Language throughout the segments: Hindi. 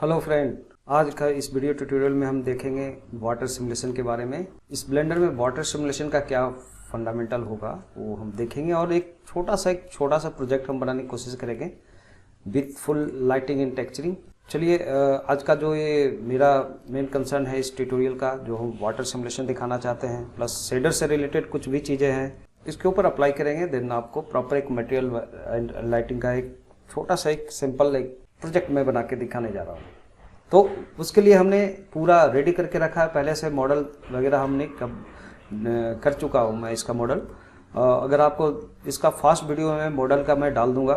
हेलो फ्रेंड, आज का इस वीडियो ट्यूटोरियल में हम देखेंगे वाटर सिमुलेशन के बारे में। इस ब्लेंडर में वाटर सिमुलेशन का क्या फंडामेंटल होगा वो हम देखेंगे और एक छोटा सा प्रोजेक्ट हम बनाने की कोशिश करेंगे with full lighting and texturing. चलिए, आज का जो ये मेरा मेन कंसर्न है इस ट्यूटोरियल का, जो हम वाटर सिमुलेशन दिखाना चाहते हैं प्लस शेडर से रिलेटेड कुछ भी चीज़ें हैं इसके ऊपर अप्लाई करेंगे। देन आपको प्रॉपर एक मटेरियल एंड लाइटिंग का एक छोटा सा एक सिंपल एक प्रोजेक्ट में बना के दिखाने जा रहा हूँ। तो उसके लिए हमने पूरा रेडी करके रखा है, पहले से मॉडल वगैरह हमने कर चुका हूँ मैं इसका मॉडल। अगर आपको इसका फास्ट वीडियो में मॉडल का मैं डाल दूंगा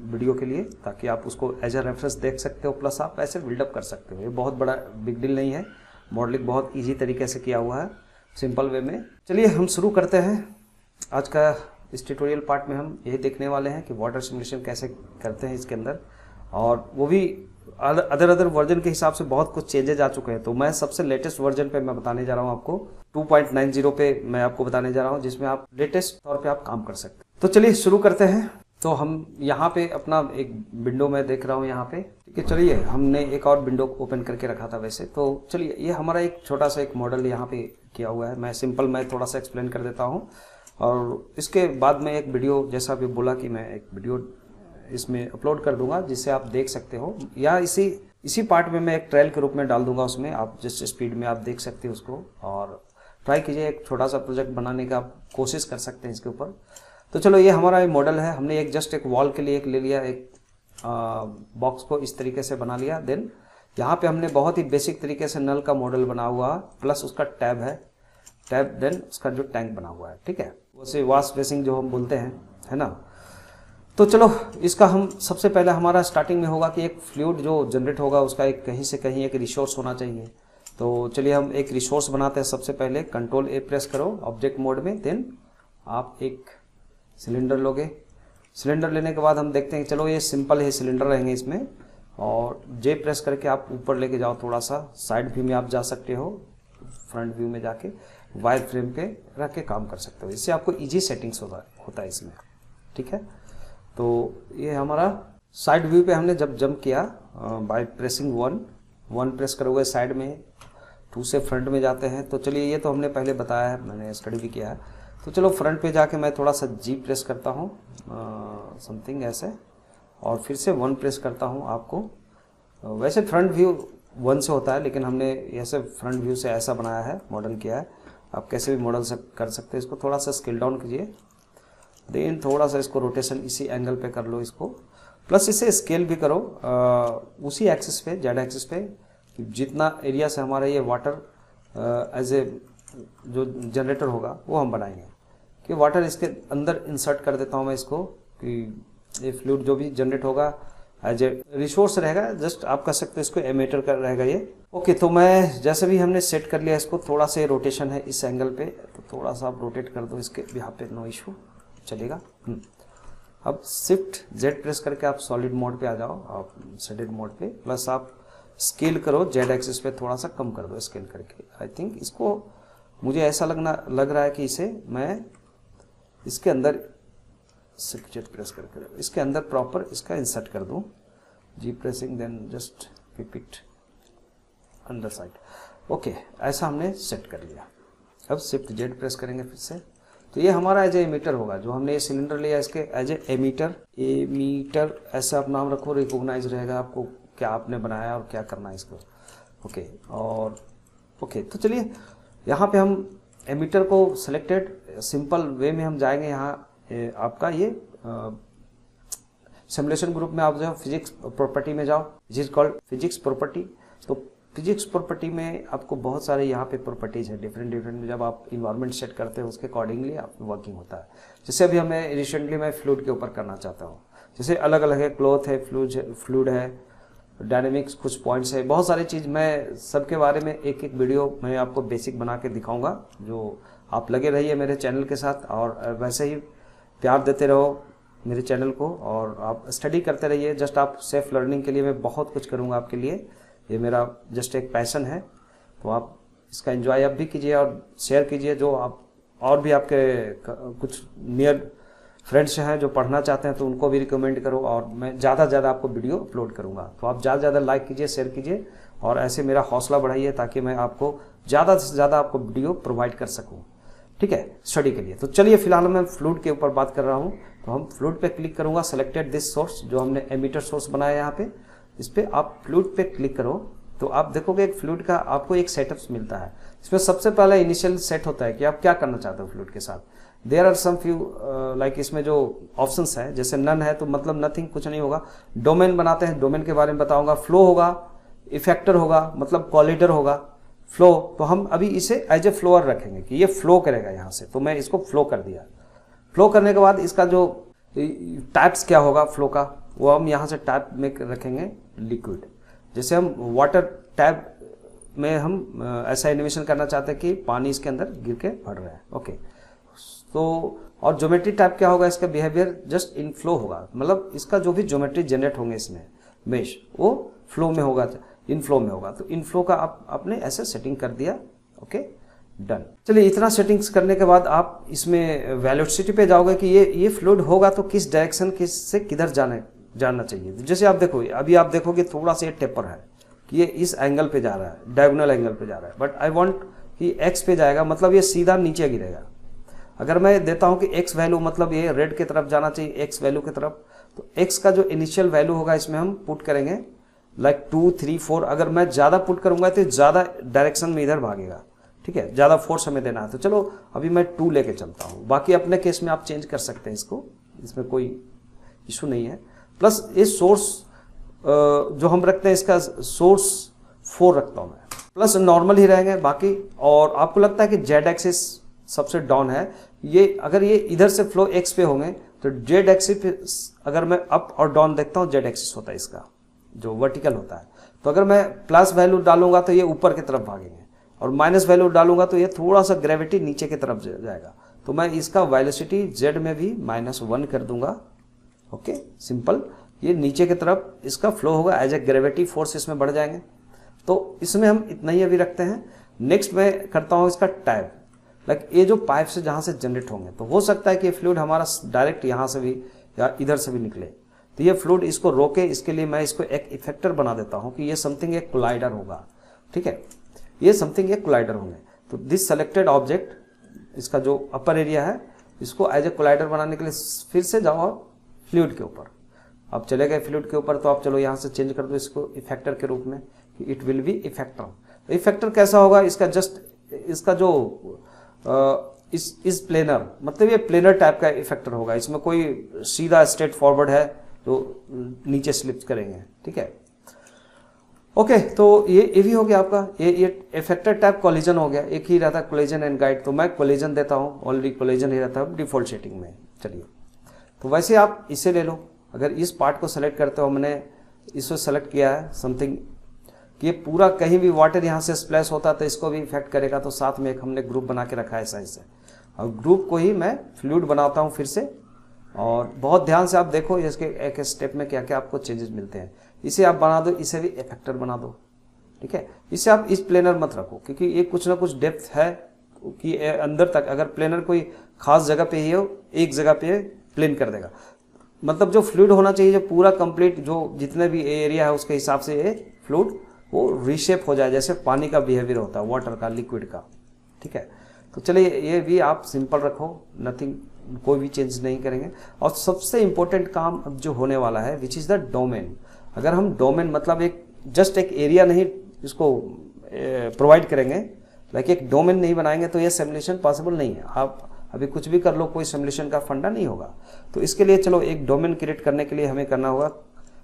वीडियो के लिए, ताकि आप उसको एज ए रेफरेंस देख सकते हो, प्लस आप ऐसे बिल्डअप कर सकते हो। ये बहुत बड़ा बिग डील नहीं है, मॉडलिंग बहुत ईजी तरीके से किया हुआ है सिंपल वे में। चलिए हम शुरू करते हैं। आज का इस ट्यूटोरियल पार्ट में हम यही देखने वाले हैं कि वाटर सिमुलेशन कैसे करते हैं इसके अंदर, और वो भी अदर वर्जन के हिसाब से बहुत कुछ चेंजेज आ चुके हैं। तो मैं सबसे लेटेस्ट वर्जन पे मैं बताने जा रहा हूँ आपको, 2.90 पे मैं आपको बताने जा रहा हूँ, जिसमें आप लेटेस्ट तौर पे आप काम कर सकते हैं। तो चलिए शुरू करते हैं। तो हम यहाँ पे अपना एक विंडो में देख रहा हूँ यहाँ पे, ठीक है। चलिए, हमने एक और विंडो ओपन करके रखा था वैसे। तो चलिए, ये हमारा एक छोटा सा एक मॉडल यहाँ पे किया हुआ है। मैं थोड़ा सा एक्सप्लेन कर देता हूँ, और इसके बाद में एक वीडियो, जैसा भी बोला कि मैं एक वीडियो इसमें अपलोड कर दूंगा जिससे आप देख सकते हो, या इसी पार्ट में मैं एक ट्रायल के रूप में डाल दूंगा। उसमें आप जिस स्पीड में आप देख सकते हो उसको, और ट्राई कीजिए, एक छोटा सा प्रोजेक्ट बनाने का आप कोशिश कर सकते हैं इसके ऊपर। तो चलो, ये हमारा एक मॉडल है। हमने एक जस्ट एक वॉल के लिए एक ले लिया, एक बॉक्स को इस तरीके से बना लिया। देन यहाँ पे हमने बहुत ही बेसिक तरीके से नल का मॉडल बना हुआ, प्लस उसका टैब है, देन उसका जो टैंक बना हुआ है, ठीक है, वैसे वॉश बेसिंग जो हम बोलते हैं, है ना। तो चलो, इसका हम सबसे पहले हमारा स्टार्टिंग में होगा कि एक फ्लूइड जो जनरेट होगा उसका एक कहीं से कहीं एक रिसोर्स होना चाहिए। तो चलिए हम एक रिसोर्स बनाते हैं। सबसे पहले कंट्रोल ए प्रेस करो ऑब्जेक्ट मोड में, देन आप एक सिलेंडर लोगे। सिलेंडर लेने के बाद हम देखते हैं, चलो ये सिंपल है, सिलेंडर रहेंगे इसमें, और जे प्रेस करके आप ऊपर लेके जाओ, थोड़ा सा साइड व्यू में आप जा सकते हो, फ्रंट व्यू में जाके वायर फ्रेम पे रख के काम कर सकते हो। इससे आपको ईजी सेटिंग्स होता है इसमें, ठीक है। तो ये हमारा साइड व्यू पे हमने जब जंप किया बाय प्रेसिंग 1 प्रेस करोगे साइड में, 2 से फ्रंट में जाते हैं। तो चलिए, ये तो हमने पहले बताया है, मैंने स्टडी भी किया है। तो चलो, फ्रंट पे जाके मैं थोड़ा सा जी प्रेस करता हूँ, समथिंग ऐसे, और फिर से 1 प्रेस करता हूँ। आपको वैसे फ्रंट व्यू 1 से होता है, लेकिन हमने ऐसे फ्रंट व्यू से ऐसा बनाया है, मॉडल किया है। आप कैसे भी मॉडल से कर सकते हैं। इसको थोड़ा सा स्केल डाउन कीजिए, देन थोड़ा सा इसको रोटेशन इसी एंगल पे कर लो इसको, प्लस इसे स्केल भी करो उसी एक्सिस पे, जेड एक्सिस पे, जितना एरिया से हमारा ये वाटर एज ए जो जनरेटर होगा वो हम बनाएंगे। कि वाटर इसके अंदर इंसर्ट कर देता हूँ मैं इसको, कि ये फ्लूइड जो भी जनरेट होगा एज ए रिसोर्स रहेगा, जस्ट आप कह सकते हो इसको एमीटर कर रहेगा ये। ओके, तो मैं जैसे भी हमने सेट कर लिया इसको, थोड़ा सा रोटेशन है इस एंगल पे, तो थोड़ा सा आप रोटेट कर दो इसके, यहाँ पे नो इशू चलेगा। अब शिफ्ट जेड प्रेस करके आप सॉलिड मोड पे आ जाओ, आप सॉलिड मोड पे, प्लस आप स्केल करो जेड एक्सिस पे, थोड़ा सा कम कर दो स्केल करके। आई थिंक इसको, मुझे ऐसा लग रहा है कि इसे मैं इसके अंदर शिफ्ट जेड प्रेस करके इसके अंदर प्रॉपर इसका इंसर्ट कर दूं, जी pressing, then just keep it अंदर साइड। ओके, ऐसा हमने सेट कर लिया। अब शिफ्ट जेड प्रेस करेंगे फिर से, तो ये हमारा एज ए एमीटर होगा। जो हमने ये सिलेंडर लिया इसके एज ए एमीटर ऐसा आप नाम रखो, रिकॉग्नाइज रहेगा आपको क्या आपने बनाया और क्या करना है इसको। ओके, और ओके, तो चलिए यहाँ पे हम एमीटर को सिलेक्टेड सिंपल वे में हम जाएंगे। यहाँ आपका ये सिमुलेशन ग्रुप में आप जो फिजिक्स प्रॉपर्टी में जाओ, जिस कॉल्ड फिजिक्स प्रॉपर्टी। तो फिजिक्स प्रॉपर्टी में आपको बहुत सारे यहाँ पे प्रॉपर्टीज है, डिफरेंट जब आप इन्वायरमेंट सेट करते हो उसके अकॉर्डिंगली आप वर्किंग होता है। जैसे अभी हमें रिसेंटली मैं फ्लूइड के ऊपर करना चाहता हूँ, जैसे अलग अलग है, क्लॉथ है, फ्लूइड है, डायनेमिक्स कुछ पॉइंट्स है, बहुत सारी चीज़। मैं सबके बारे में एक वीडियो मैं आपको बेसिक बना के दिखाऊंगा। जो आप लगे रहिए मेरे चैनल के साथ, और वैसे ही प्यार देते रहो मेरे चैनल को, और आप स्टडी करते रहिए। जस्ट आप सेल्फ लर्निंग के लिए मैं बहुत कुछ करूँगा आपके लिए, ये मेरा जस्ट एक पैशन है। तो आप इसका एंजॉय आप भी कीजिए और शेयर कीजिए, जो आप और भी आपके कुछ नियर फ्रेंड्स हैं जो पढ़ना चाहते हैं तो उनको भी रिकमेंड करो, और मैं ज़्यादा से ज़्यादा आपको वीडियो अपलोड करूँगा। तो आप ज़्यादा से ज़्यादा लाइक कीजिए, शेयर कीजिए, और ऐसे मेरा हौसला बढ़ाइए ताकि मैं आपको ज़्यादा से ज़्यादा आपको वीडियो प्रोवाइड कर सकूँ, ठीक है, स्टडी के लिए। तो चलिए फिलहाल मैं फ्लूइड के ऊपर बात कर रहा हूँ। तो हम फ्लूइड पे क्लिक करूँगा, सेलेक्टेड दिस सोर्स, जो हमने एमिटर सोर्स बनाया यहाँ पे, इस पर आप फ्लूइड पे क्लिक करो तो आप देखोगे एक फ्लूइड का आपको एक सेटअप मिलता है। इसमें सबसे पहले इनिशियल सेट होता है कि आप क्या करना चाहते हो फ्लूइड के साथ। There are some few like इसमें जो ऑप्शंस है, जैसे नन है तो मतलब नथिंग, कुछ नहीं होगा। डोमेन बनाते हैं, डोमेन के बारे में बताऊंगा। फ्लो होगा, इफेक्टर होगा मतलब कॉलिडर होगा। फ्लो तो हम अभी इसे एज ए फ्लोअर रखेंगे कि ये फ्लो करेगा यहाँ से, तो मैं इसको फ्लो कर दिया। फ्लो करने के बाद इसका जो टाइप्स क्या होगा फ्लो का, वो हम यहाँ से टाइप में रखेंगे लिक्विड। जैसे हम वाटर टैप में हम ऐसा एनिमेशन करना चाहते हैं कि पानी इसके अंदर गिर के बढ़ रहा है, ओके। तो और ज्योमेट्री टाइप क्या होगा, इसका बिहेवियर जस्ट इन फ्लो होगा, मतलब इसका जो भी ज्योमेट्री जनरेट होंगे इसमें मेश, वो फ्लो में होगा, इन फ्लो में होगा। तो इन फ्लो का आपने ऐसे सेटिंग कर दिया, ओके, डन। चलिए इतना सेटिंग्स करने के बाद आप इसमें वेलोसिटी पे जाओगे कि ये फ्लूइड होगा तो किस डायरेक्शन से किधर जानना चाहिए। जैसे आप देखो, अभी आप देखोगे थोड़ा सा ये टेपर है कि ये इस एंगल पे जा रहा है, डायगोनल एंगल पे जा रहा है, बट आई वांट कि एक्स पे जाएगा, मतलब ये सीधा नीचे गिरेगा। अगर मैं देता हूं कि एक्स वैल्यू मतलब ये रेड की तरफ जाना चाहिए, एक्स वैल्यू की तरफ, तो एक्स का जो इनिशियल वैल्यू होगा इसमें हम पुट करेंगे लाइक 2, 3, 4। अगर मैं ज़्यादा पुट करूंगा तो ज़्यादा डायरेक्शन में इधर भागेगा, ठीक है, ज़्यादा फोर्स हमें देना है। तो चलो अभी मैं 2 लेके चलता हूँ, बाकी अपने केस में आप चेंज कर सकते हैं इसको, इसमें कोई इशू नहीं है। प्लस ये सोर्स जो हम रखते हैं इसका सोर्स 4 रखता हूँ मैं, प्लस नॉर्मल ही रहेंगे बाकी। और आपको लगता है कि जेड एक्सिस सबसे डाउन है, ये अगर ये इधर से फ्लो एक्स पे होंगे तो जेड एक्सिस, अगर मैं अप और डाउन देखता हूँ जेड एक्सिस होता है इसका जो वर्टिकल होता है। तो अगर मैं प्लस वैल्यू डालूंगा तो ये ऊपर की तरफ भागेंगे, और माइनस वैल्यू डालूंगा तो ये थोड़ा सा ग्रेविटी नीचे की तरफ जाएगा। तो मैं इसका वेलोसिटी जेड में भी -1 कर दूंगा, ओके, सिंपल। ये नीचे की तरफ इसका फ्लो होगा, एज ए ग्रेविटी फोर्स इसमें बढ़ जाएंगे। तो इसमें हम इतना ही अभी रखते हैं। नेक्स्ट मैं करता हूँ इसका टाइप, लाइक ये जो पाइप से जहाँ से जनरेट होंगे, तो हो सकता है कि ये फ्लूइड हमारा डायरेक्ट यहाँ से भी या इधर से भी निकले, तो ये फ्लूइड इसको रोके, इसके लिए मैं इसको एक इफेक्टर बना देता हूँ कि ये समथिंग एक कोलाइडर होगा, ठीक है, ये समथिंग एक कोलाइडर होंगे। तो दिस सेलेक्टेड ऑब्जेक्ट, इसका जो अपर एरिया है, इसको एज ए कोलाइडर बनाने के लिए फिर से जाओ फ्लूइड के ऊपर। अब चले गए फ्लूइड के ऊपर, तो आप चलो यहाँ से चेंज कर दो इसको इफेक्टर के रूप में कि इट विल बी इफेक्टर। तो इफेक्टर कैसा होगा, इसका जस्ट इसका जो इस प्लेनर, मतलब ये प्लेनर टाइप का इफेक्टर होगा। इसमें कोई सीधा स्ट्रेट फॉरवर्ड है तो नीचे स्लिप करेंगे, ठीक है, ओके। तो ये भी हो गया आपका, ये इफेक्टर टाइप कोलिजन हो गया। एक ही रहता है कोलिजन एंड गाइड, तो मैं कोलिजन देता हूँ, ऑलरेडी कोलिजन ही रहता है डिफॉल्ट सेटिंग में। चलिए, तो वैसे आप इसे ले लो। अगर इस पार्ट को सेलेक्ट करते हो, मैंने इसको सेलेक्ट किया है समथिंग कि ये पूरा कहीं भी वाटर यहाँ से स्प्लैश होता तो इसको भी इफेक्ट करेगा, तो साथ में एक हमने ग्रुप बना के रखा है साइज से, और ग्रुप को ही मैं फ्लूइड बनाता हूँ फिर से। और बहुत ध्यान से आप देखो इसके एक स्टेप में क्या क्या आपको चेंजेस मिलते हैं। इसे आप बना दो, इसे भी इफेक्टर बना दो, ठीक है। इसे आप इस प्लेनर मत रखो, क्योंकि ये कुछ ना कुछ डेप्थ है कि अंदर तक, अगर प्लेनर कोई खास जगह पे ही हो, एक जगह पे प्लेन कर देगा। मतलब जो फ्लूइड होना चाहिए, जो पूरा कंप्लीट, जो जितने भी एरिया है उसके हिसाब से ये फ्लूइड वो रीशेप हो जाए, जैसे पानी का बिहेवियर होता है, वाटर का, लिक्विड का, ठीक है। तो चलिए ये भी आप सिंपल रखो, नथिंग, कोई भी चेंज नहीं करेंगे। और सबसे इंपॉर्टेंट काम अब जो होने वाला है, विच इज़ द डोमेन। अगर हम डोमेन मतलब एक जस्ट एक एरिया नहीं इसको प्रोवाइड करेंगे, लाइक एक डोमेन नहीं बनाएंगे, तो ये सिमुलेशन पॉसिबल नहीं है। आप अभी कुछ भी कर लो, कोई सिमुलेशन का फंडा नहीं होगा। तो इसके लिए चलो एक डोमेन क्रिएट करने के लिए हमें करना होगा,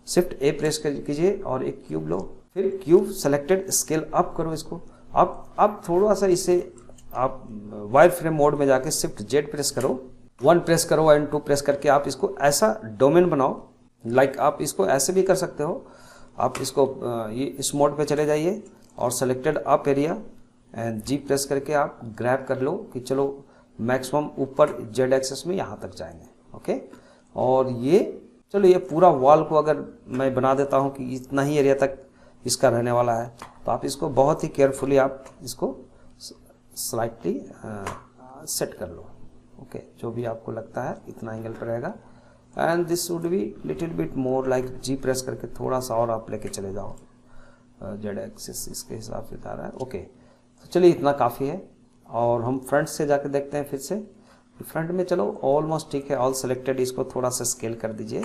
शिफ्ट A प्रेस कीजिए और एक क्यूब लो, फिर क्यूब सेलेक्टेड, स्केल अप करो इसको। आप थोड़ा सा इसे आप वायर फ्रेम मोड में जाके शिफ्ट Z प्रेस करो, 1 प्रेस करो एंड 2 प्रेस करके आप इसको ऐसा डोमेन बनाओ। लाइक आप इसको ऐसे भी कर सकते हो, आप इसको ये इस मोड पे चले जाइए और selected up area and G press करके आप ग्रैब कर लो कि चलो मैक्सिमम ऊपर Z एक्सेस में यहाँ तक जाएंगे, ओके। और ये चलो ये पूरा वॉल को अगर मैं बना देता हूँ कि इतना ही एरिया तक इसका रहने वाला है, तो आप इसको बहुत ही केयरफुली आप इसको स्लाइटली सेट कर लो, ओके, जो भी आपको लगता है इतना एंगल पर रहेगा। And this would be little bit more like G press करके थोड़ा सा और आप लेके चले जाओ, जेड एक्सिस इसके हिसाब से बता रहा है। ओके, तो चलिए इतना काफ़ी है। और हम फ्रंट से जाके देखते हैं फिर से। फ्रंट में चलो ऑलमोस्ट ठीक है, ऑल सेलेक्टेड। इसको थोड़ा सा स्केल कर दीजिए,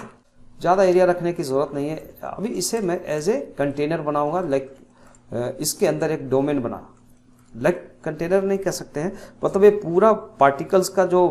ज़्यादा एरिया रखने की ज़रूरत नहीं है। अभी इसे मैं एज ए कंटेनर बनाऊंगा, लाइक इसके अंदर एक डोमेन बना, लाइक कंटेनर नहीं कह सकते हैं, मतलब ये पूरा पार्टिकल्स का जो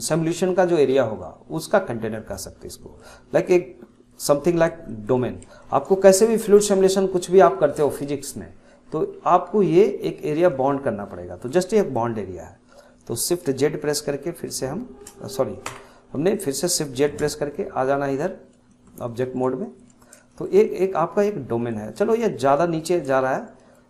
सिमुलेशन का जो एरिया होगा उसका कंटेनर कह सकते हैं इसको, लाइक एक समथिंग लाइक डोमेन। आपको कैसे भी फ्लूइड सिमुलेशन कुछ भी आप करते हो फिजिक्स में, तो आपको ये एक एरिया बॉन्ड करना पड़ेगा। तो जस्ट एक बॉन्ड एरिया है। तो शिफ्ट जेड प्रेस करके फिर से हमने फिर से शिफ्ट जेड प्रेस करके आ जाना इधर ऑब्जेक्ट मोड में। तो एक आपका एक डोमेन है। चलो ये ज़्यादा नीचे जा रहा है,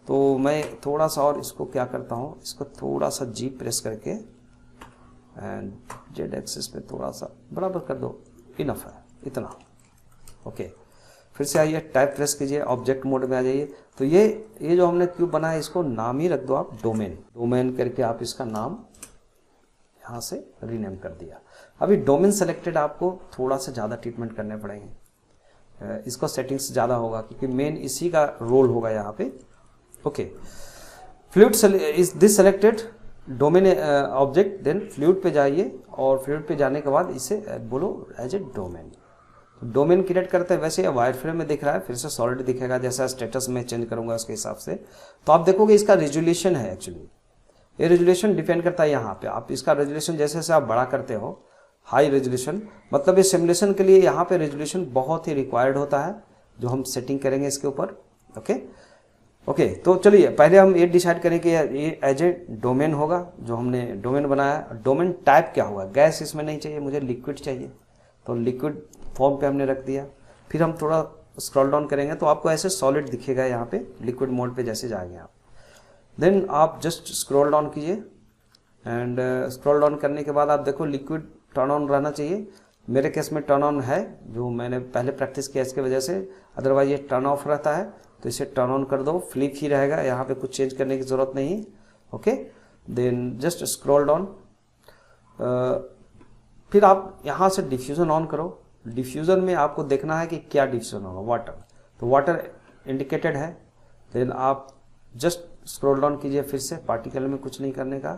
तो मैं थोड़ा सा और इसको क्या करता हूँ, इसको थोड़ा सा जी प्रेस करके एंड जेड एक्सिस पे थोड़ा सा बराबर कर दो, इनफ है इतना। ओके, फिर से आइए, टाइप प्रेस कीजिए, ऑब्जेक्ट मोड में आ जाइए। तो ये जो हमने क्यूब बनाया इसको नाम ही रख दो आप डोमेन करके आप इसका नाम यहाँ से रीनेम कर दिया। अभी डोमेन सेलेक्टेड आपको थोड़ा सा ज़्यादा ट्रीटमेंट करने पड़ेंगे, इसको सेटिंग्स ज़्यादा होगा क्योंकि मेन इसी का रोल होगा यहाँ पे। Okay, fluid is this selected domain object, then fluid पे जाइए और फ्लूइड पे जाने के बाद इसे बोलो as a domain. Domain create करते हैं, वैसे वायर फ्रेम में दिख रहा है, फिर से सॉलिड दिखेगा, जैसा स्टेटस में चेंज करूंगा उसके हिसाब से। तो आप देखोगे इसका रेजोल्यूशन है, एक्चुअली ये रेजोल्यूशन डिपेंड करता है यहाँ पे। आप इसका रेजोल्यूशन जैसे जैसे आप बड़ा करते हो, हाई रेजोल्यूशन, मतलब ये सिमुलेशन के लिए यहाँ पे रेजोल्यूशन बहुत ही रिक्वायर्ड होता है, जो हम सेटिंग करेंगे इसके ऊपर। ओके, तो चलिए पहले हम ये डिसाइड करें कि ये एज ए डोमेन होगा, जो हमने डोमेन बनाया। डोमेन टाइप क्या होगा, गैस इसमें नहीं चाहिए, मुझे लिक्विड चाहिए, तो लिक्विड फॉर्म पे हमने रख दिया। फिर हम थोड़ा स्क्रॉल डाउन करेंगे तो आपको ऐसे सॉलिड दिखेगा यहाँ पे, लिक्विड मोड पे जैसे जाएंगे आप। देन आप जस्ट स्क्रॉल डाउन कीजिए एंड स्क्रॉल डाउन करने के बाद आप देखो लिक्विड टर्न ऑन रहना चाहिए। मेरे केस में टर्न ऑन है, जो मैंने पहले प्रैक्टिस किया इसके वजह से, अदरवाइज ये टर्न ऑफ रहता है। तो इसे टर्न ऑन कर दो, फ्लिप ही रहेगा, यहाँ पे कुछ चेंज करने की ज़रूरत नहीं है। Okay, then just scroll down. फिर आप यहाँ से डिफ्यूज़न ऑन करो। डिफ्यूज़न में आपको देखना है कि क्या डिफ्यूज़न होगा, वाटर, तो वाटर इंडिकेटेड है। देन आप जस्ट स्क्रॉल डाउन कीजिए, फिर से पार्टिकल में कुछ नहीं करने का,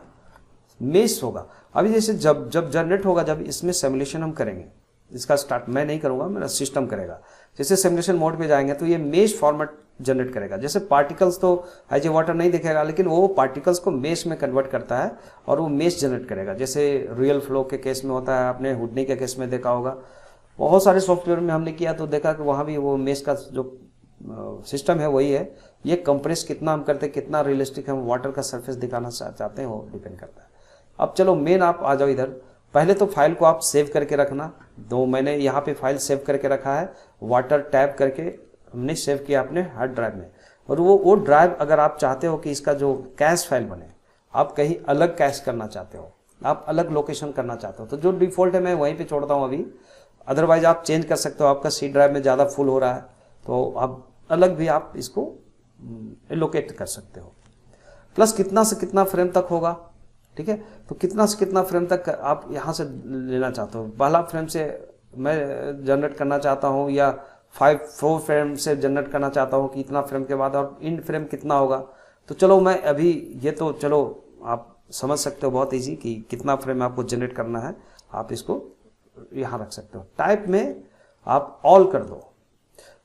मेश होगा। अभी जैसे जब जनरेट होगा, जब इसमें सिमुलेशन हम करेंगे, इसका स्टार्ट मैं नहीं करूँगा, मेरा सिस्टम करेगा। जैसे सिमुलेशन मोड पे जाएंगे तो ये मेश फॉर्मेट जनरेट करेगा। जैसे पार्टिकल्स तो एज ए वाटर नहीं दिखेगा, लेकिन वो पार्टिकल्स को मेश में कन्वर्ट करता है और वो मेश जनरेट करेगा। जैसे रियल फ्लो के केस में होता है, आपने हुडनी के केस में देखा होगा, बहुत सारे सॉफ्टवेयर में हमने किया तो देखा कि वहाँ भी वो मेश का जो सिस्टम है वही है। ये कंप्रेस कितना हम करते हैं, कितना रियलिस्टिक हम वाटर का सरफेस दिखाना चाहते हैं, वो डिपेंड करता है। अब चलो मेन आप आ जाओ इधर। पहले तो फाइल को आप सेव करके रखना। तो मैंने यहाँ पे फाइल सेव करके रखा है, वाटर टैप करके हमने सेव किया अपने हार्ड ड्राइव में। और वो ड्राइव अगर आप चाहते हो कि इसका जो कैश फाइल बने, आप कहीं अलग कैश करना चाहते हो, आप अलग लोकेशन करना चाहते हो, तो जो डिफ़ॉल्ट है मैं वहीं पे छोड़ता हूँ अभी। अदरवाइज आप चेंज कर सकते हो, आपका सी ड्राइव में ज़्यादा फुल हो रहा है तो आप अलग भी आप इसको एलोकेट कर सकते हो। प्लस कितना से कितना फ्रेम तक होगा, ठीक है, तो कितना से कितना फ्रेम तक आप यहाँ से लेना चाहते हो। पहला फ्रेम से मैं जनरेट करना चाहता हूँ या 4 फ्रेम से जनरेट करना चाहता हूँ कि इतना फ्रेम के बाद, और इन फ्रेम कितना होगा। तो चलो मैं अभी ये तो चलो आप समझ सकते हो बहुत इजी कि कितना फ्रेम आपको जनरेट करना है, आप इसको यहाँ रख सकते हो। टाइप में आप ऑल कर दो,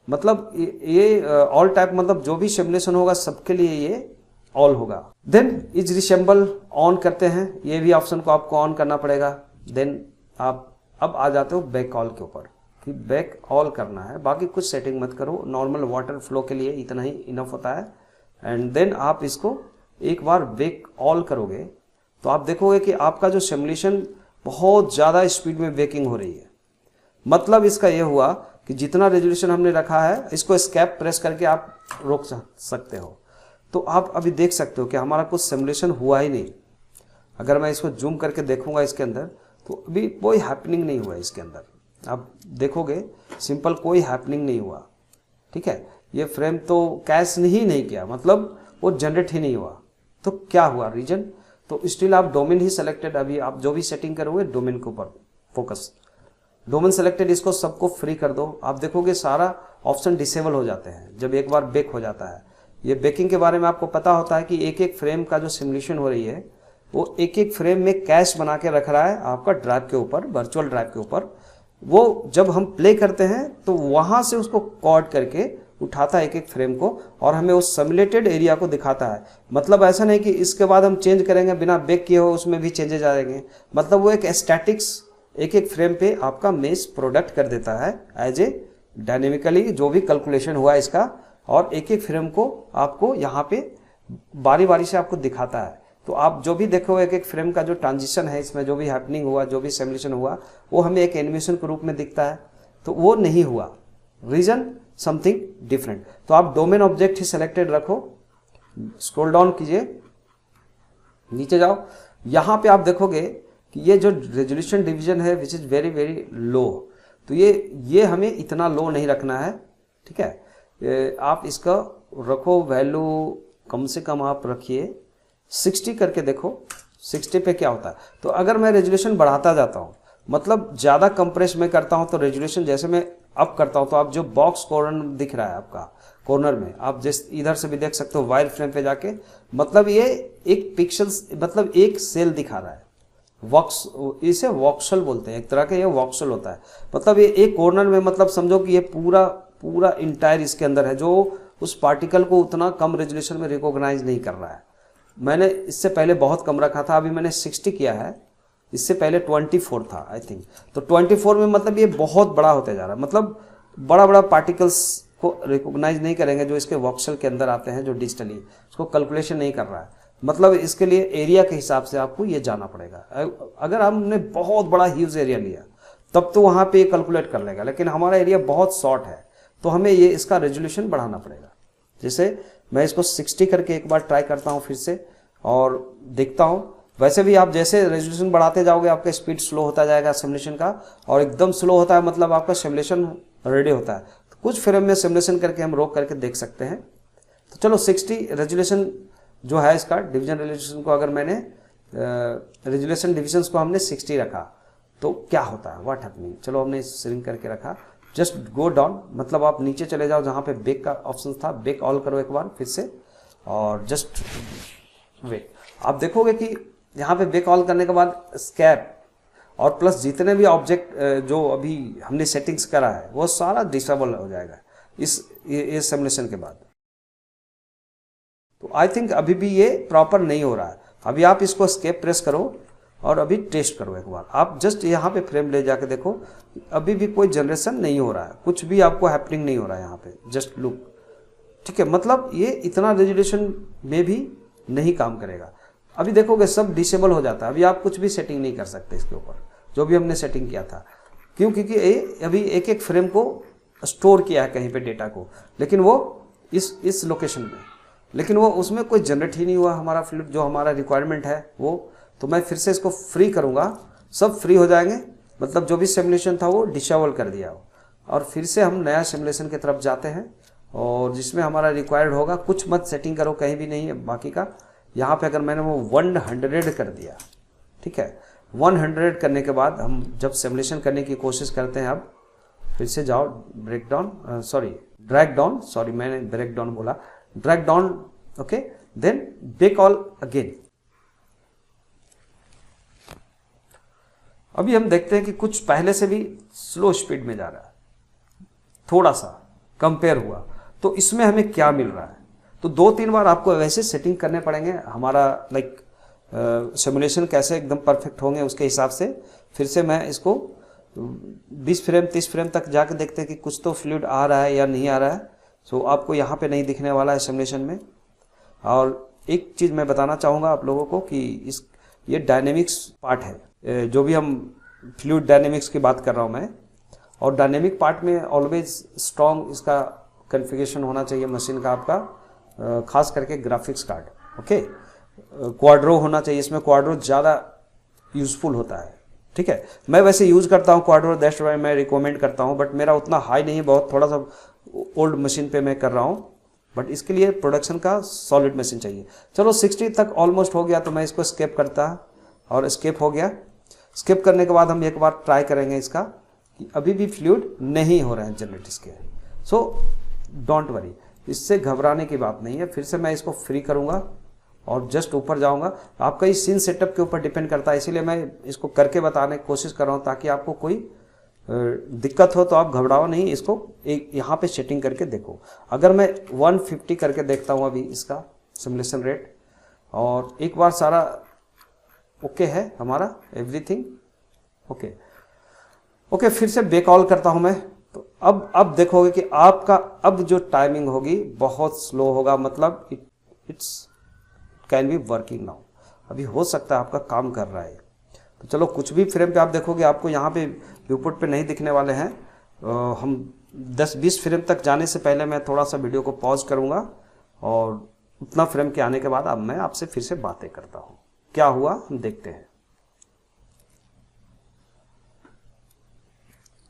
मतलब ये ऑल टाइप मतलब जो भी सिमुलेशन होगा सबके लिए ये ऑल होगा। देन इज रिसेंबल ऑन करते हैं, ये भी ऑप्शन को आपको ऑन करना पड़ेगा। देन आप अब आ जाते हो बैक ऑल के ऊपर कि बैक ऑल करना है, बाकी कुछ सेटिंग मत करो, नॉर्मल वाटर फ्लो के लिए इतना ही इनफ होता है। एंड देन आप इसको एक बार बैक ऑल करोगे तो आप देखोगे कि आपका जो सिमुलेशन बहुत ज़्यादा स्पीड में बेकिंग हो रही है। मतलब इसका ये हुआ कि जितना रेजोल्यूशन हमने रखा है, इसको एस्केप प्रेस करके आप रोक सकते हो। तो आप अभी देख सकते हो कि हमारा कुछ सिमुलेशन हुआ ही नहीं। अगर मैं इसको जूम करके देखूंगा इसके अंदर तो अभी कोई हैपनिंग नहीं हुआ इसके अंदर। आप देखोगे सिंपल कोई हैपनिंग नहीं हुआ, ठीक है। ये फ्रेम तो कैश ही नहीं किया, मतलब वो जनरेट ही नहीं हुआ। तो क्या हुआ रीजन, तो स्टिल आप डोमेन ही सेलेक्टेड, अभी आप जो भी सेटिंग करोगे डोमेन के ऊपर फोकस, डोमेन सेलेक्टेड, इसको सबको फ्री कर दो। आप देखोगे सारा ऑप्शन डिसेबल हो जाते हैं जब एक बार बेक हो जाता है। ये बेकिंग के बारे में आपको पता होता है कि एक एक फ्रेम का जो सिमुलेशन हो रही है वो एक एक फ्रेम में कैश बना के रख रहा है आपका ड्राइव के ऊपर, वर्चुअल ड्राइव के ऊपर। वो जब हम प्ले करते हैं तो वहाँ से उसको कॉर्ड करके उठाता है एक एक फ्रेम को और हमें उस सिमुलेटेड एरिया को दिखाता है। मतलब ऐसा नहीं कि इसके बाद हम चेंज करेंगे बिना बेक किए हो उसमें भी चेंजेस आ जाएंगे। मतलब वो एक स्टैटिक्स एक एक फ्रेम पे आपका मेश प्रोडक्ट कर देता है एज ए डायनेमिकली जो भी कैलकुलेशन हुआ इसका, और एक एक फ्रेम को आपको यहाँ पे बारी बारी से आपको दिखाता है। तो आप जो भी देखो एक एक फ्रेम का जो ट्रांजिशन है इसमें जो भी हैपनिंग हुआ, जो भी सिमुलेशन हुआ, वो हमें एक एनिमेशन के रूप में दिखता है। तो वो नहीं हुआ, रीजन समथिंग डिफरेंट। तो आप डोमेन ऑब्जेक्ट ही सेलेक्टेड रखो, स्क्रॉल डाउन कीजिए, नीचे जाओ, यहाँ पे आप देखोगे कि ये जो रेजोल्यूशन डिवीजन है which is very very low. तो ये हमें इतना लो नहीं रखना है, ठीक है। आप इसका रखो वैल्यू कम से कम आप रखिए 60 करके देखो 60 पे क्या होता है। तो अगर मैं रेजोल्यूशन बढ़ाता जाता हूँ, मतलब ज़्यादा कंप्रेस में करता हूँ, तो रेजोल्यूशन जैसे मैं अप करता हूँ तो आप जो बॉक्स कॉर्नर दिख रहा है आपका कॉर्नर में, आप जिस इधर से भी देख सकते हो वायर फ्रेम पे जाके, मतलब ये एक पिक्सल्स, मतलब एक सेल दिखा रहा है। वॉक्स, इसे वॉक्सल बोलते हैं, एक तरह का ये वॉक्सल होता है। मतलब ये एक कॉर्नर में, मतलब समझो कि ये पूरा पूरा इंटायर इसके अंदर है जो उस पार्टिकल को उतना कम रेजोल्यूशन में रिकॉग्नाइज नहीं कर रहा है। मैंने इससे पहले बहुत कम रखा था, अभी मैंने 60 किया है, इससे पहले 24 था आई थिंक। तो 24 में मतलब ये बहुत बड़ा होते जा रहा है, मतलब बड़ा बड़ा पार्टिकल्स को रिकॉग्नाइज नहीं करेंगे जो इसके वॉक्सल के अंदर आते हैं, जो डिजिटली उसको कैलकुलेशन नहीं कर रहा है। मतलब इसके लिए एरिया के हिसाब से आपको ये जाना पड़ेगा। अगर हमने बहुत बड़ा ह्यूज एरिया लिया तब तो वहाँ पे कैलकुलेट कर लेगा, लेकिन हमारा एरिया बहुत शॉर्ट है तो हमें ये इसका रेजोल्यूशन बढ़ाना पड़ेगा। जैसे मैं इसको 60 करके एक बार ट्राई करता हूँ फिर से और देखता हूँ। वैसे भी आप जैसे रेजोल्यूशन बढ़ाते जाओगे आपका स्पीड स्लो होता जाएगा सिमुलेशन का, और एकदम स्लो होता है मतलब आपका सिमुलेशन रेडी होता है। तो कुछ फ्रेम में सिमुलेशन करके हम रोक करके देख सकते हैं। तो चलो 60 रेजोल्यूशन जो है इसका डिवीजन रेजोल्यूशन को, अगर मैंने रेजोल्यूशन डिविजन्स को हमने 60 रखा तो क्या होता है, व्हाट हैपनिंग। चलो हमने श्रिंक करके रखा, जस्ट गो डाउन, मतलब आप नीचे चले जाओ जहाँ पे बेक का ऑप्शन था, बेक ऑल करो एक बार फिर से और जस्ट वेट। आप देखोगे कि यहाँ पे बेक ऑल करने के बाद स्कैप और प्लस जितने भी ऑब्जेक्ट जो अभी हमने सेटिंग्स करा है वो सारा डिसेबल हो जाएगा इस सिमुलेशन के बाद। तो आई थिंक अभी भी ये प्रॉपर नहीं हो रहा है। अभी आप इसको एस्केप प्रेस करो और अभी टेस्ट करो एक बार। आप जस्ट यहाँ पे फ्रेम ले जाके देखो, अभी भी कोई जनरेशन नहीं हो रहा है, कुछ भी आपको हैपनिंग नहीं हो रहा है यहाँ पे, जस्ट लुक, ठीक है। मतलब ये इतना रेजोल्यूशन में भी नहीं काम करेगा। अभी देखोगे सब डिसेबल हो जाता है, अभी आप कुछ भी सेटिंग नहीं कर सकते इसके ऊपर जो भी हमने सेटिंग किया था। क्यों? क्योंकि अभी एक एक फ्रेम को स्टोर किया है कहीं पे डेटा को, लेकिन वो इस लोकेशन में, लेकिन वो उसमें कोई जनरेट ही नहीं हुआ हमारा फ्लूइड जो हमारा रिक्वायरमेंट है वो। तो मैं फिर से इसको फ्री करूँगा, सब फ्री हो जाएंगे, मतलब जो भी सिमुलेशन था वो डिसेबल कर दिया हो। और फिर से हम नया सिमुलेशन की तरफ जाते हैं और जिसमें हमारा रिक्वायर्ड होगा। कुछ मत सेटिंग करो, कहीं भी नहीं है बाकी का। यहाँ पे अगर मैंने वो 100 कर दिया, ठीक है, 100 करने के बाद हम जब सिमुलेशन करने की कोशिश करते हैं, अब फिर से जाओ ड्रैग डाउन, सॉरी मैंने ब्रेक डाउन बोला, drag down, okay, then bake all again. अभी हम देखते हैं कि कुछ पहले से भी स्लो स्पीड में जा रहा है, थोड़ा सा कंपेयर हुआ, तो इसमें हमें क्या मिल रहा है। तो 2-3 बार आपको वैसे सेटिंग करने पड़ेंगे, हमारा लाइक सिमुलेशन कैसे एकदम परफेक्ट होंगे उसके हिसाब से। फिर से मैं इसको 20 फ्रेम 30 फ्रेम तक जाके देखते हैं कि कुछ तो फ्लूइड आ रहा है या नहीं आ रहा है। सो आपको यहाँ पे नहीं दिखने वाला है सिमुलेशन में। और एक चीज़ मैं बताना चाहूँगा आप लोगों को कि ये डायनेमिक्स पार्ट है, जो भी हम फ्लूइड डायनेमिक्स की बात कर रहा हूँ मैं। और डायनेमिक पार्ट में ऑलवेज स्ट्रॉन्ग इसका कॉन्फ़िगरेशन होना चाहिए मशीन का आपका, खास करके ग्राफिक्स कार्ड, ओके। क्वाड्रो होना चाहिए इसमें, क्वाड्रो ज़्यादा यूज़फुल होता है, ठीक है। मैं वैसे यूज़ करता हूँ क्वाड्रो, दैट्स व्हाई मैं रिकमेंड करता हूँ, बट मेरा उतना हाई नहीं है, बहुत थोड़ा सा ओल्ड मशीन पे मैं कर रहा हूँ। बट इसके लिए प्रोडक्शन का सॉलिड मशीन चाहिए। चलो 60 तक ऑलमोस्ट हो गया, तो मैं इसको स्केप करता और स्केप हो गया। स्केप करने के बाद हम एक बार ट्राई करेंगे इसका कि अभी भी फ्लूइड नहीं हो रहे हैं जनरेट इसके। सो डोंट वरी, इससे घबराने की बात नहीं है। फिर से मैं इसको फ्री करूँगा और जस्ट ऊपर जाऊँगा। आपका इस सीन सेटअप के ऊपर डिपेंड करता है, इसीलिए मैं इसको करके बताने की कोशिश कर रहा हूँ ताकि आपको कोई दिक्कत हो तो आप घबराओ नहीं, इसको एक यहाँ पे सेटिंग करके देखो। अगर मैं 150 करके देखता हूँ अभी इसका सिमुलेशन रेट, और एक बार सारा ओके है हमारा, एवरीथिंग ओके। फिर से बैक ऑल करता हूँ मैं। तो अब देखोगे कि आपका अब जो टाइमिंग होगी बहुत स्लो होगा, मतलब it's can be working now. अभी हो सकता है आपका काम कर रहा है। तो चलो कुछ भी फ्रेम पे आप देखोगे आपको यहाँ पे व्यूपोर्ट पे नहीं दिखने वाले हैं। हम 10-20 फ्रेम तक जाने से पहले मैं थोड़ा सा वीडियो को पॉज करूँगा और उतना फ्रेम के आने के बाद अब मैं आपसे फिर से बातें करता हूँ। क्या हुआ हम देखते हैं।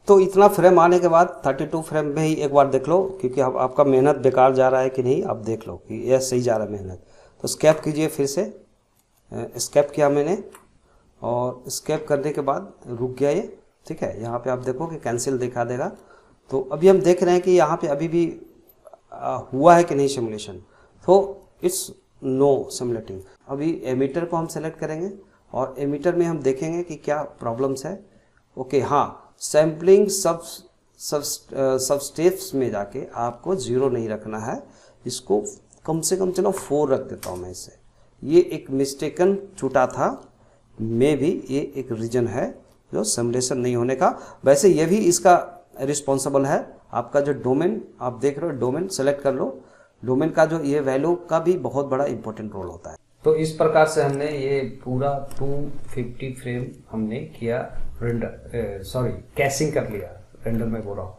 तो इतना फ्रेम आने के बाद 32 फ्रेम में ही एक बार देख लो, क्योंकि अब आपका मेहनत बेकार जा रहा है कि नहीं, आप देख लो कि यह सही जा रहा है मेहनत। तो स्कैप कीजिए, फिर से स्कैप किया मैंने और स्कैप करने के बाद रुक गया ये, ठीक है। यहाँ पे आप देखो कि कैंसिल दिखा देगा। तो अभी हम देख रहे हैं कि यहाँ पे अभी भी हुआ है कि नहीं सिमुलेशन। तो इट्स नो सिमुलेटिंग। अभी एमीटर को हम सेलेक्ट करेंगे और एमीटर में हम देखेंगे कि क्या प्रॉब्लम्स है। ओके, हाँ, सैम्पलिंग सब स्टेप्स में जाके आपको 0 नहीं रखना है, इसको कम से कम चलो 4 रख देता हूँ मैं इसे। ये एक मिस्टेकन छूटा था, में भी ये एक रीजन है जो सिमुलेशन नहीं होने का। वैसे ये भी इसका रिस्पॉन्सिबल है। आपका जो डोमेन आप देख रहे हो, डोमेन सेलेक्ट कर लो। डोमेन का जो ये वैल्यू का भी बहुत बड़ा इंपॉर्टेंट रोल होता है। तो इस प्रकार से हमने ये पूरा 250 फ्रेम हमने किया रेंडर, सॉरी कैशिंग कर लिया, रेंडर में बोल रहा हूँ,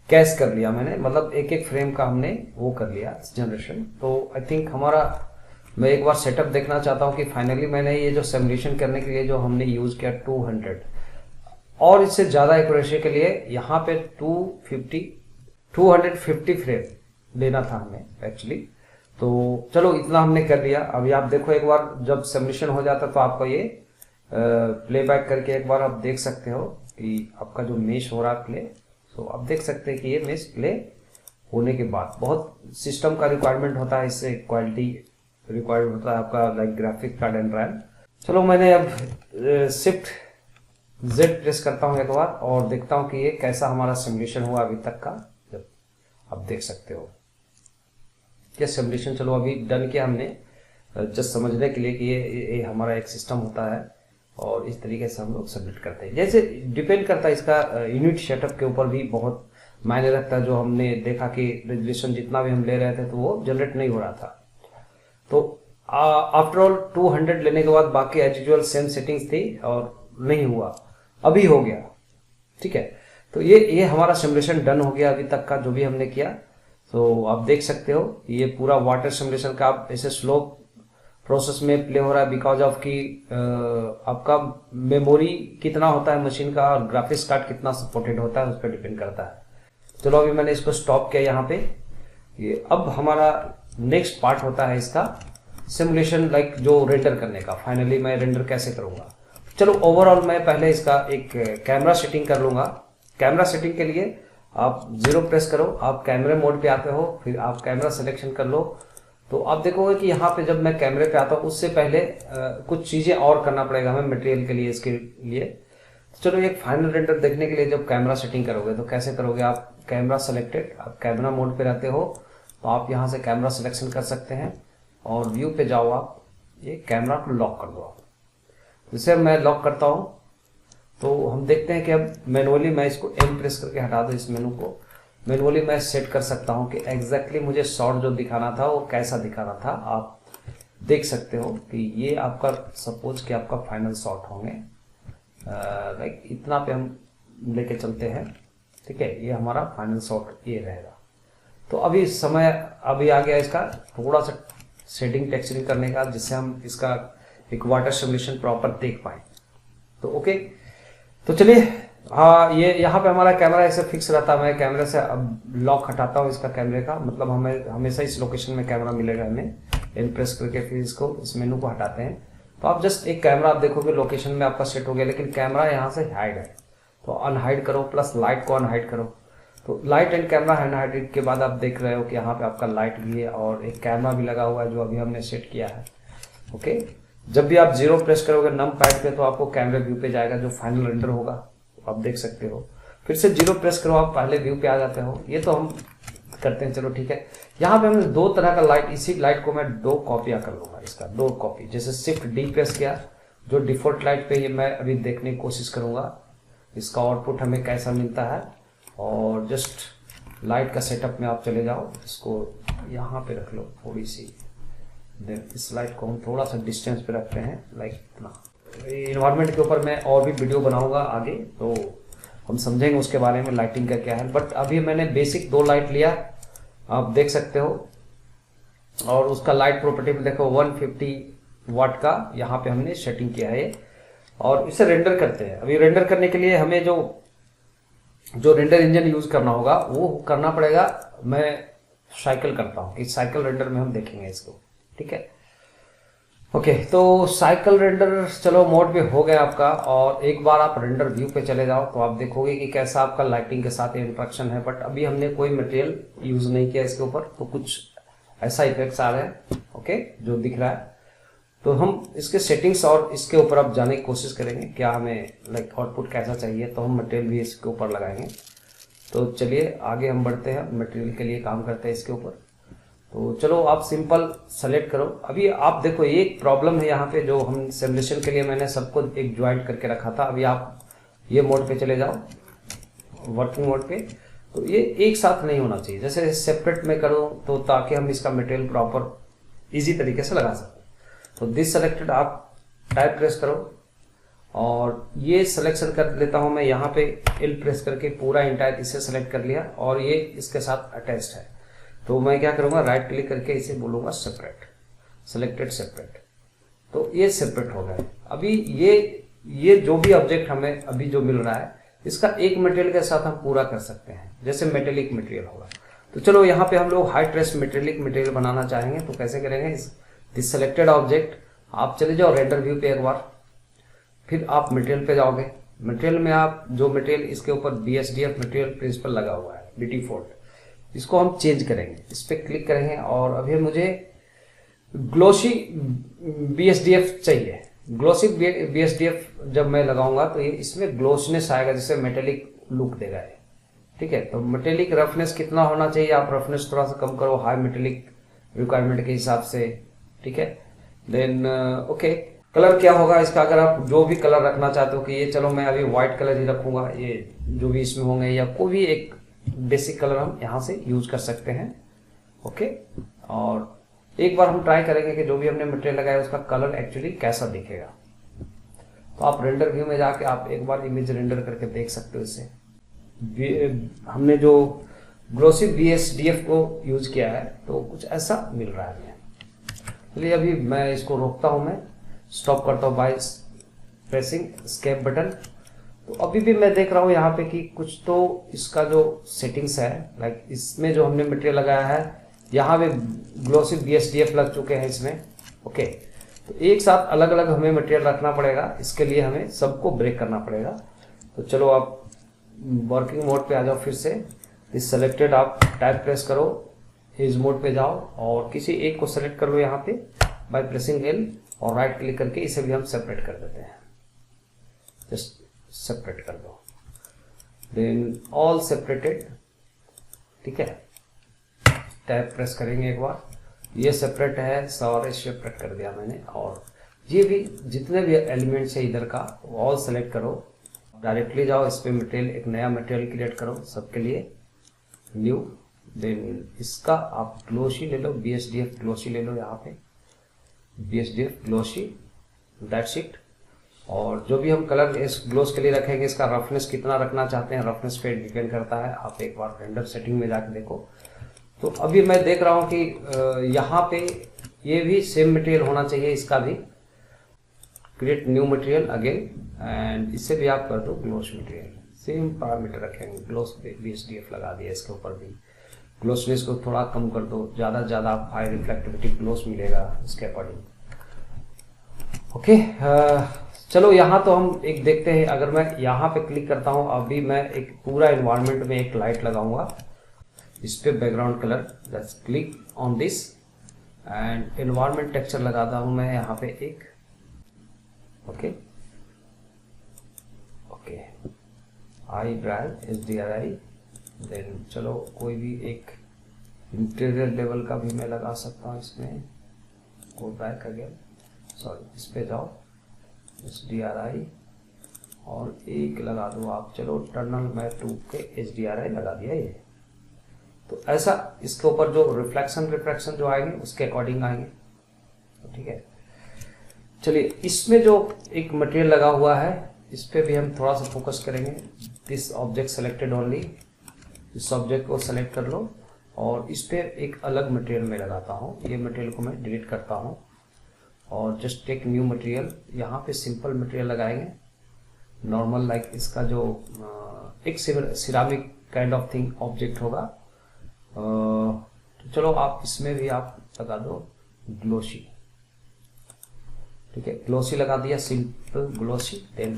कैश कर लिया मैंने, मतलब एक एक फ्रेम का हमने वो कर लिया जनरेशन। तो आई थिंक हमारा, मैं एक बार सेटअप देखना चाहता हूँ कि फाइनली मैंने ये जो सिमुलेशन करने के लिए जो हमने यूज किया 200 और इससे ज़्यादा एक्यूरेसी के लिए यहाँ पे 250 फ्रेम लेना था हमें एक्चुअली। तो चलो इतना हमने कर लिया। अभी आप देखो एक बार जब सिमुलेशन हो जाता तो आपको ये प्लेबैक करके एक बार आप देख सकते हो कि आपका जो मेश हो रहा है प्ले। तो आप देख सकते हैं कि ये मेश प्ले होने के बाद बहुत सिस्टम का रिक्वायरमेंट होता है, इससे क्वालिटी रिक्वायर्ड होता है आपका, like graphic card and RAM. चलो मैंने अब शिफ्ट Z प्रेस करता हूँ एक बार और देखता हूँ कि ये कैसा हमारा सिमुलेशन हुआ अभी तक का। जब आप देख सकते हो क्या सिमुलेशन, चलो अभी डन किया हमने, जस्ट समझने के लिए कि ये हमारा एक सिस्टम होता है और इस तरीके से हम लोग सबमिट करते हैं। जैसे डिपेंड करता है इसका यूनिट सेटअप के ऊपर भी बहुत मायने रखता है। जो हमने देखा कि रेजोल्यूशन जितना भी हम ले रहे थे तो वो जनरेट नहीं हो रहा था। तो आफ्टर ऑल 200 लेने के बाद बाकी एज यूजुअल सेम सेटिंग्स थी और नहीं हुआ, अभी हो गया, ठीक है। तो ये हमारा सिमुलेशन डन हो गया अभी तक का जो भी हमने किया। तो आप देख सकते हो ये पूरा वाटर सिमुलेशन का आप ऐसे स्लो प्रोसेस में प्ले हो रहा है बिकॉज ऑफ कि आपका मेमोरी कितना होता है मशीन का और ग्राफिक्स कार्ड कितना सपोर्टेड होता है उस पर डिपेंड करता है। चलो अभी मैंने इसको स्टॉप किया यहाँ पे। ये अब हमारा नेक्स्ट पार्ट होता है इसका सिमुलेशन, लाइक जो रेंडर करने का। फाइनली मैं रेंडर कैसे करूंगा, चलो ओवरऑल मैं पहले इसका एक कैमरा सेटिंग कर लूंगा। कैमरा सेटिंग के लिए आप 0 प्रेस करो, आप कैमरे मोड पे आते हो, फिर आप कैमरा सिलेक्शन कर लो। तो आप देखोगे कि यहाँ पे जब मैं कैमरे पे आता हूँ उससे पहले कुछ चीजें और करना पड़ेगा हमें मटेरियल के लिए, इसके लिए। तो चलो एक फाइनल रेंडर देखने के लिए जब कैमरा सेटिंग करोगे तो कैसे करोगे, आप कैमरा सेलेक्टेड, आप कैमरा मोड पे रहते हो तो आप यहाँ से कैमरा सिलेक्शन कर सकते हैं और व्यू पे जाओ, आप ये कैमरा को लॉक कर दो। जैसे मैं लॉक करता हूँ तो हम देखते हैं कि अब मैनुअली मैं इसको M प्रेस करके हटा दो, इस मेनू को मैनुअली मैं सेट कर सकता हूँ कि एग्जैक्टली मुझे शॉट जो दिखाना था वो कैसा दिखाना था। आप देख सकते हो कि ये आपका सपोज कि आपका फाइनल शॉट होंगे, लाइक इतना पे हम लेके चलते हैं, ठीक है। ये हमारा फाइनल शॉट ये रहेगा। तो अभी समय अभी आ गया इसका थोड़ा सा शेडिंग टेक्सचरिंग करने का, जिससे हम इसका एक वाटर सिमुलेशन प्रॉपर देख पाए। तो ओके, तो चलिए हाँ, ये यहाँ पे हमारा कैमरा ऐसे फिक्स रहता है। मैं कैमरे से अब लॉक हटाता हूँ इसका कैमरे का, मतलब हमें हमेशा इस लोकेशन में कैमरा मिलेगा हमें। एन प्रेस करके फिर इसको इस मेनू को हटाते हैं तो आप जस्ट एक कैमरा आप देखोगे लोकेशन में आपका सेट हो गया, लेकिन कैमरा यहाँ से हाइड है तो अनहाइड करो, प्लस लाइट को अनहाइड करो। तो लाइट एंड कैमरा अनहाइड के बाद आप देख रहे हो कि यहाँ पे आपका लाइट भी है और एक कैमरा भी लगा हुआ है जो अभी हमने सेट किया है। ओके, जब भी आप 0 प्रेस करोगे नम पैड पे तो आपको कैमरे व्यू पे जाएगा जो फाइनल रेंडर होगा, आप देख सकते हो। फिर से 0 प्रेस करो, आप पहले व्यू पे आ जाते हो। ये तो हम करते हैं, चलो ठीक है। यहाँ पे हमने 2 तरह का लाइट, इसी लाइट को मैं 2 कॉपियां कर लूंगा, इसका 2 कॉपी। जैसे शिफ्ट डी प्रेस किया, जो डिफॉल्ट लाइट पे ये मैं अभी देखने की कोशिश करूंगा इसका आउटपुट हमें कैसा मिलता है। और जस्ट लाइट का सेटअप में आप चले जाओ, इसको यहाँ पे रख लो थोड़ी सी। देन इस लाइट को हम थोड़ा सा डिस्टेंस पे रखते हैं, लाइक इतना। इन्वायरमेंट के ऊपर मैं और भी वीडियो बनाऊंगा आगे, तो हम समझेंगे उसके बारे में लाइटिंग का क्या है। बट अभी मैंने बेसिक 2 लाइट लिया, आप देख सकते हो। और उसका लाइट प्रॉपर्टी में देखो 150 वाट का यहाँ पे हमने सेटिंग किया है। और इसे रेंडर करते हैं। अभी रेंडर करने के लिए हमें जो रेंडर इंजन यूज करना होगा वो करना पड़ेगा। मैं साइकिल करता हूँ कि साइकिल रेंडर में हम देखेंगे इसको, ठीक है। ओके, तो साइकिल रेंडर चलो मोड पे हो गया आपका। और एक बार आप रेंडर व्यू पे चले जाओ तो आप देखोगे कि कैसा आपका लाइटिंग के साथ इंट्रैक्शन है। बट अभी हमने कोई मटेरियल यूज नहीं किया इसके ऊपर, तो कुछ ऐसा इफेक्ट्स आ रहे हैं, ओके, जो दिख रहा है। तो हम इसके सेटिंग्स और इसके ऊपर अब जाने की कोशिश करेंगे, क्या हमें लाइक आउटपुट कैसा चाहिए, तो हम मटेरियल भी इसके ऊपर लगाएंगे। तो चलिए आगे हम बढ़ते हैं, मटेरियल के लिए काम करते हैं इसके ऊपर। तो चलो आप सिंपल सेलेक्ट करो। अभी आप देखो एक प्रॉब्लम है यहाँ पे, जो हम सिमुलेशन के लिए मैंने सबको एक ज्वाइंट करके रखा था। अभी आप ये मोड पे चले जाओ, वर्किंग मोड पे। तो ये एक साथ नहीं होना चाहिए, जैसे सेपरेट में करो तो ताकि हम इसका मटेरियल प्रॉपर इजी तरीके से लगा सकें। तो दिस सेलेक्टेड आप टाइप प्रेस करो और ये सिलेक्शन कर लेता हूं मैं यहाँ पे एल प्रेस करके पूरा इंटायर इसे सेलेक्ट कर लिया और ये इसके साथ अटैच्ड है। तो मैं क्या करूंगा, राइट क्लिक करके इसे बोलूंगा सेपरेट, सेलेक्टेड सेपरेट। तो ये सेपरेट हो गया। अभी ये जो भी ऑब्जेक्ट हमें अभी जो मिल रहा है इसका एक मटेरियल के साथ हम पूरा कर सकते हैं, जैसे मेटेलिक मटेरियल होगा। तो चलो यहाँ पे हम लोग हाई ट्रेस मेटेलिक मटेरियल बनाना चाहेंगे, तो कैसे करेंगे, दिस सेलेक्टेड ऑब्जेक्ट आप चले जाओ रेंडर व्यू पे एक बार, फिर आप मटेरियल पे जाओगे। मटेरियल में आप जो मटेरियल इसके ऊपर BSDF मटेरियल प्रिंसिपल लगा हुआ है डिफॉल्ट, इसको हम चेंज करेंगे। इस पर क्लिक करेंगे और अभी मुझे ग्लोसी BSDF चाहिए। ग्लोसी BSDF जब मैं लगाऊंगा तो ये इसमें ग्लोसनेस आएगा, जिससे मेटेलिक लुक देगा ये, ठीक है। तो मेटेलिक रफनेस कितना होना चाहिए, आप रफनेस थोड़ा सा कम करो हाई मेटेलिक रिक्वायरमेंट के हिसाब से, ठीक है। देन ओके, कलर क्या होगा इसका, अगर आप जो भी कलर रखना चाहते हो कि ये चलो मैं अभी व्हाइट कलर ही रखूंगा, ये जो भी इसमें होंगे, या कोई भी एक बेसिक कलर हम यहाँ से यूज कर सकते हैं, ओके। और एक बार हम ट्राई करेंगे कि जो भी हमने मटेरियल लगाया उसका कलर एक्चुअली कैसा दिखेगा। तो आप रेंडर व्यू में जाके आप एक बार इमेज रेंडर करके देख सकते हो। इससे हमने जो ग्लोसी BSDF को यूज किया है तो कुछ ऐसा मिल रहा है हमें। चलिए अभी मैं इसको रोकता हूं, मैं स्टॉप करता हूं बाय प्रेसिंग एस्केप बटन। तो अभी भी मैं देख रहा हूं यहाँ पे कि कुछ तो इसका जो सेटिंग्स है, लाइक इसमें जो हमने मटेरियल लगाया है यहाँ पे ग्लोसी BSDF लग चुके हैं इसमें, ओके। तो एक साथ अलग अलग हमें मटेरियल रखना पड़ेगा, इसके लिए हमें सबको ब्रेक करना पड़ेगा। तो चलो आप वर्किंग मोड पे आ जाओ, फिर से इस सेलेक्टेड आप टाइप प्रेस करो, इस मोड पे जाओ और किसी एक को सेलेक्ट कर लो यहाँ पे बाय प्रेसिंग L और राइट क्लिक करके इसे भी हम सेपरेट कर देते हैं, जस्ट सेपरेट कर दो। देन ऑल सेपरेटेड, ठीक है, टैब प्रेस करेंगे एक बार, ये सेपरेट है, सारे सेपरेट कर दिया मैंने। और ये भी जितने भी एलिमेंट्स है इधर का ऑल सेलेक्ट करो, डायरेक्टली जाओ इस पे मटेरियल, एक नया मटेरियल क्रिएट करो सबके लिए, न्यू। देन इसका आप ग्लोसी ले लो, BSDF ग्लोसी ले लो, यहाँ पे BSDF ग्लोसी, दैट्स इट। और जो भी हम कलर इस ग्लोस के लिए रखेंगे, इसका रफनेस कितना रखना चाहते हैं, रफनेस पे डिपेंड करता है। आप एक बार रेंडर सेटिंग में जाके देखो। तो अभी मैं देख रहा हूँ कि यहाँ पे ये भी सेम मटेरियल होना चाहिए, इसका भी create new material again, and इससे भी आप कर दो ग्लोस मटेरियल, सेम पैरामीटर रखेंगे। ग्लोस BSDF लगा दिया इसके ऊपर भी। ग्लोसनेस को थोड़ा कम कर दो, ज़्यादा से ज़्यादा आप हाई रिफ्लेक्टिविटी ग्लोस मिलेगा इसके अकॉर्डिंग। ओके, चलो यहाँ तो हम एक देखते हैं। अगर मैं यहाँ पे क्लिक करता हूँ, अभी मैं एक पूरा इन्वायरमेंट में एक लाइट लगाऊंगा, इस पे background colour, let's click on this and environment texture लगाता हूँ मैं यहाँ पे एक। Okay okay, I drive HDRI, then चलो कोई भी एक इंटीरियर लेवल का भी मैं लगा सकता हूँ इसमें। गो बैक अगेन, सॉरी इस पे जाओ, HDRI और एक लगा दो आप, चलो टर्नल मैं 2 के HDRI लगा दिया ये। तो ऐसा इसके ऊपर जो रिफ्लेक्शन जो आएंगे उसके अकॉर्डिंग आएंगे। तो ठीक है, चलिए इसमें जो एक मटेरियल लगा हुआ है इस पे भी हम थोड़ा सा फोकस करेंगे। दिस ऑब्जेक्ट सेलेक्टेड ओनली, इस ऑब्जेक्ट को सेलेक्ट कर लो और इस पे एक अलग मटेरियल में लगाता हूँ। ये मटेरियल को मैं डिलीट करता हूँ और जस्ट टेक न्यू मटेरियल। यहाँ पे सिंपल मटेरियल लगाएंगे, नॉर्मल लाइक इसका जो एक ceramic kind of thing object होगा। तो चलो आप इसमें भी आप लगा दो ग्लोसी। ठीक है, ग्लोसी लगा दिया, सिंपल ग्लोसी। देन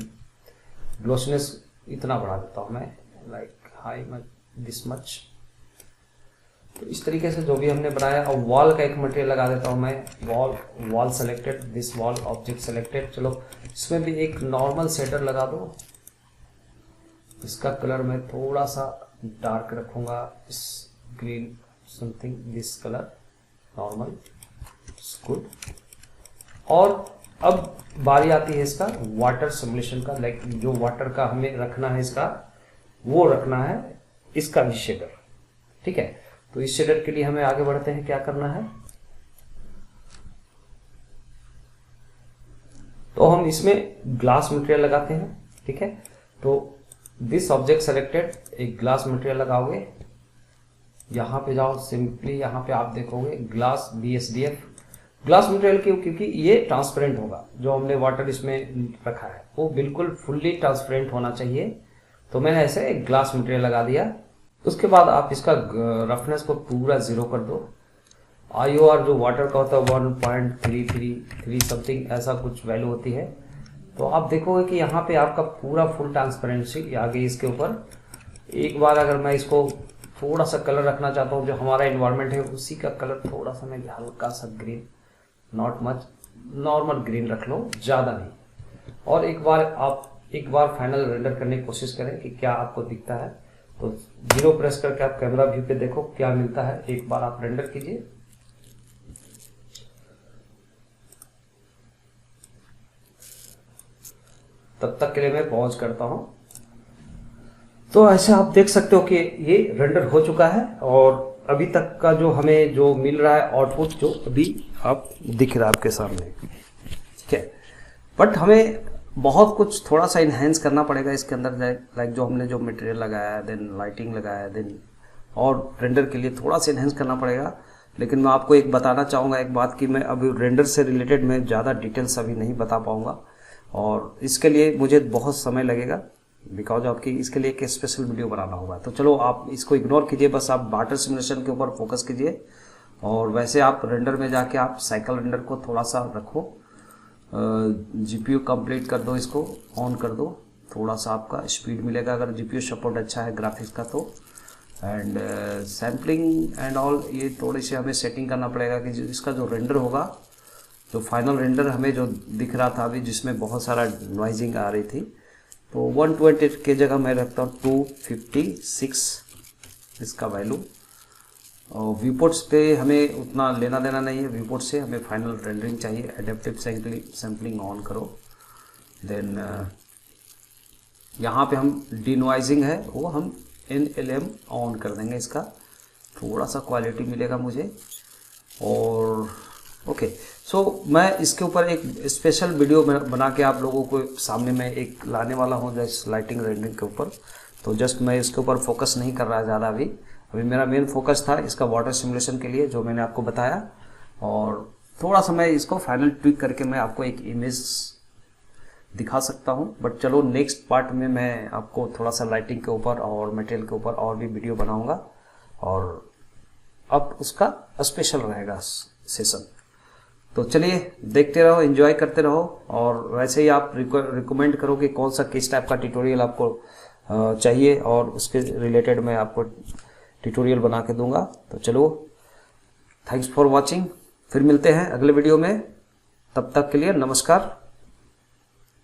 ग्लोसीनेस इतना बढ़ा देता हूँ मैं, लाइक हाई दिस मच। तो इस तरीके से जो भी हमने बनाया, और वॉल का एक मटेरियल लगा देता हूँ मैं। Wall selected, this wall object selected. चलो इसमें भी एक नॉर्मल शेडर लगा दो। इसका कलर मैं थोड़ा सा डार्क रखूंगा, इस green something, this colour normal, good. और अब बारी आती है इसका वाटर सिमुलेशन का, लाइक जो वाटर का हमें रखना है इसका, वो रखना है इसका भी शेडर। ठीक है, तो इस शेडर के लिए हमें आगे बढ़ते हैं। क्या करना है, तो हम इसमें ग्लास मटेरियल लगाते हैं। ठीक है, तो दिस ऑब्जेक्ट सेलेक्टेड, एक ग्लास मटेरियल लगाओगे। यहाँ पे जाओ, सिंपली यहाँ पे आप देखोगे ग्लास BSDF। ग्लास मटेरियल क्यों? क्योंकि ये ट्रांसपेरेंट होगा। जो हमने वाटर इसमें रखा है वो बिल्कुल फुल्ली ट्रांसपेरेंट होना चाहिए। तो मैंने ऐसे एक ग्लास मटेरियल लगा दिया। उसके बाद आप इसका रफनेस को पूरा 0 कर दो। IOR जो वाटर का होता है 1.333 समथिंग ऐसा कुछ वैल्यू होती है। तो आप देखोगे कि यहाँ पे आपका पूरा फुल ट्रांसपेरेंसी आ गई इसके ऊपर। एक बार अगर मैं इसको थोड़ा सा कलर रखना चाहता हूँ, जो हमारा इन्वायरमेंट है उसी का कलर थोड़ा सा मैं हल्का सा green, not much, normal green रख लो, ज़्यादा नहीं। और एक बार फाइनल रेंडर करने की कोशिश करें कि क्या आपको दिखता है। तो 0 प्रेस करके आप कैमरा व्यू पे देखो क्या मिलता है। एक बार आप रेंडर कीजिए। तब तक के लिए मैं पॉज करता हूं। तो ऐसे आप देख सकते हो कि ये रेंडर हो चुका है और अभी तक का जो हमें जो मिल रहा है आउटपुट, जो अभी आप दिख रहा है आपके सामने। ठीक है, बट हमें बहुत कुछ थोड़ा सा इन्हेंस करना पड़ेगा इसके अंदर, लाइक जो हमने जो मटेरियल लगाया, देन लाइटिंग लगाया, देन और रेंडर के लिए थोड़ा सा इन्हेंस करना पड़ेगा। लेकिन मैं आपको एक बताना चाहूँगा एक बात, कि मैं अभी रेंडर से रिलेटेड मैं ज़्यादा डिटेल्स अभी नहीं बता पाऊँगा और इसके लिए मुझे बहुत समय लगेगा, बिकॉज आपकी इसके लिए एक स्पेशल वीडियो बनाना होगा। तो चलो आप इसको इग्नोर कीजिए, बस आप वाटर सिमुलेशन के ऊपर फोकस कीजिए। और वैसे आप रेंडर में जाके आप साइकिल रेंडर को थोड़ा सा रखो, GPU कंप्लीट कर दो, इसको ऑन कर दो, थोड़ा सा आपका स्पीड मिलेगा अगर GPU सपोर्ट अच्छा है ग्राफिक्स का तो। एंड सैम्पलिंग एंड ऑल ये थोड़ी सी हमें सेटिंग करना पड़ेगा कि इसका जो रेंडर होगा, जो फाइनल रेंडर हमें जो दिख रहा था अभी, जिसमें बहुत सारा नॉइजिंग आ रही थी, तो 128 की जगह मैं रखता हूँ 256 इसका वैल्यू। और व्यूपोर्ट्स पे हमें उतना लेना देना नहीं है, व्यूपोर्ट से हमें फाइनल रेंडरिंग चाहिए। एडेप्टिव सैम्पलिंग ऑन करो। देन यहाँ पे हम डिनॉइजिंग है वो हम NLM ऑन कर देंगे, इसका थोड़ा सा क्वालिटी मिलेगा मुझे। और ओके, सो मैं इसके ऊपर एक स्पेशल वीडियो बना के आप लोगों को सामने में एक लाने वाला हूँ जस्ट लाइटिंग रेंडरिंग के ऊपर। तो जस्ट मैं इसके ऊपर फोकस नहीं कर रहा है ज़्यादा अभी मेरा मेन फोकस था इसका वाटर सिमुलेशन के लिए, जो मैंने आपको बताया। और थोड़ा सा मैं इसको फाइनल ट्विक करके मैं आपको एक इमेज दिखा सकता हूं, बट चलो नेक्स्ट पार्ट में मैं आपको थोड़ा सा लाइटिंग के ऊपर और मटेरियल के ऊपर और भी वीडियो बनाऊंगा, और अब उसका स्पेशल रहेगा सेशन। तो चलिए देखते रहो, एंजॉय करते रहो, और वैसे ही आप रिकमेंड करो कि कौन सा किस टाइप का ट्यूटोरियल आपको चाहिए, और उसके रिलेटेड मैं आपको ट्यूटोरियल बना के दूंगा। तो चलो, थैंक्स फॉर वॉचिंग, फिर मिलते हैं अगले वीडियो में, तब तक के लिए नमस्कार।